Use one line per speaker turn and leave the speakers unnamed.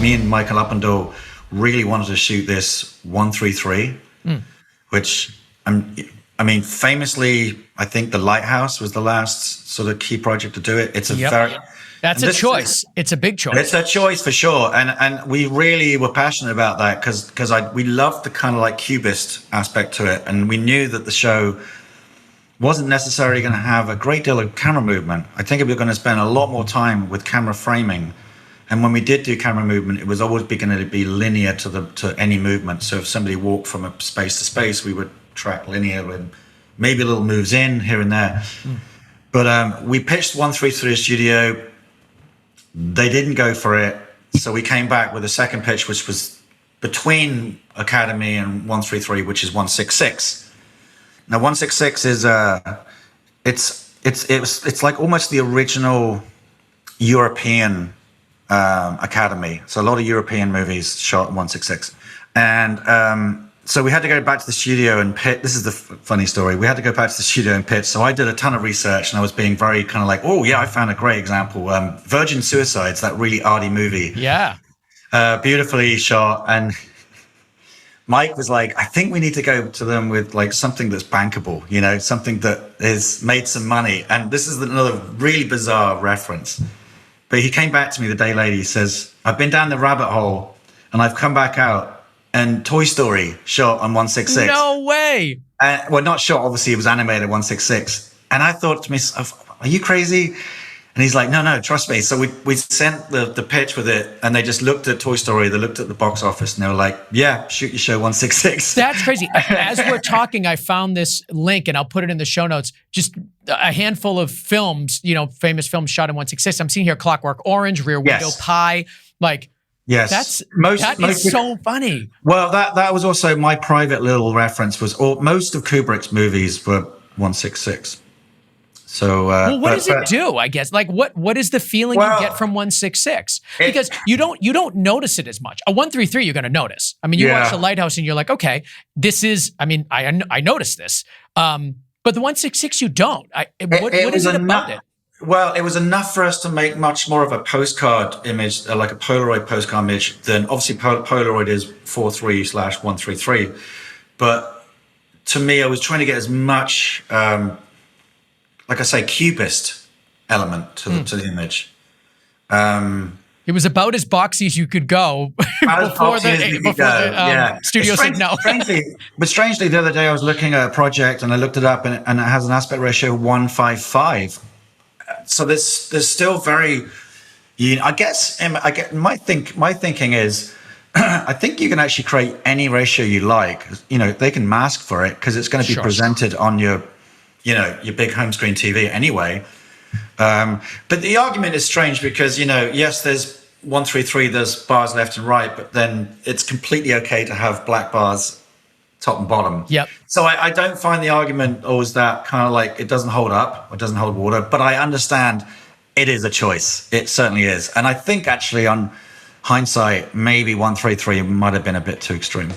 me and Michael Uppendall really wanted to shoot this 133, which I mean, famously, I think The Lighthouse was the last sort of key project to do it. It's a
That's a choice. It's a big choice.
It's a choice for sure. And we really were passionate about that because we loved the kind of like cubist aspect to it. And we knew that the show wasn't necessarily going to have a great deal of camera movement. I think we were going to spend a lot more time with camera framing. And when we did do camera movement, it was always going to be linear to any movement. So if somebody walked from a space to space, we would track linear with maybe little moves in here and there. But we pitched 133 studio. They didn't go for it. So we came back with a second pitch, which was between Academy and 133, which is 166. Now 166 is it's like almost the original European Academy. So a lot of European movies shot in 166. And so we had to go back to the studio and pitch. This is the funny story. We had to go back to the studio and pitch. So I did a ton of research and I was being very kind of like, oh yeah, I found a great example. Virgin Suicides, that really arty movie.
Yeah.
Beautifully shot. And Mike was like, I think we need to go to them with like something that's bankable, you know, something that has made some money. And this is another really bizarre reference. But he came back to me the day later. He says, I've been down the rabbit hole and I've come back out. And Toy Story shot on 166.
No way.
Well, not shot, obviously, it was animated 166. And I thought to myself, are you crazy? And he's like, no, trust me. So we sent the pitch with it, and they just looked at Toy Story, they looked at the box office, and they were like, yeah, shoot your show 166.
That's crazy. As we're talking, I found this link, and I'll put it in the show notes, just a handful of films, you know, famous films shot in 166. I'm seeing here Clockwork Orange, Rear Window Pie, like,
yes,
that is so funny.
Well, that was also my private little reference. Most of Kubrick's movies were 166. So,
well, what does it do? I guess, like, what is the feeling you get from 166? Because you don't notice it as much. A 133, you're going to notice. I mean, you watch The Lighthouse and you're like, okay, this is. I mean, I noticed this, but the 166 you don't. What is it about it?
Well, it was enough for us to make much more of a postcard image, like a Polaroid postcard image, than obviously Polaroid is 43/133. But to me, I was trying to get as much, like I say, cubist element to the image.
It was about as boxy as you could go before the studio said no.
Strangely, the other day I was looking at a project and I looked it up and it has an aspect ratio of 1:55. So there's still very, I guess my thinking is, I think you can actually create any ratio you like. You know, they can mask for it because it's going to be presented on your big home screen TV anyway. But the argument is strange because, you know, yes, there's 133, there's bars left and right, but then it's completely okay to have black bars top and bottom.
Yep.
So I don't find the argument always that kind of like it doesn't hold up or doesn't hold water, but I understand it is a choice. It certainly is. And I think actually on hindsight, maybe 133 might have been a bit too extreme.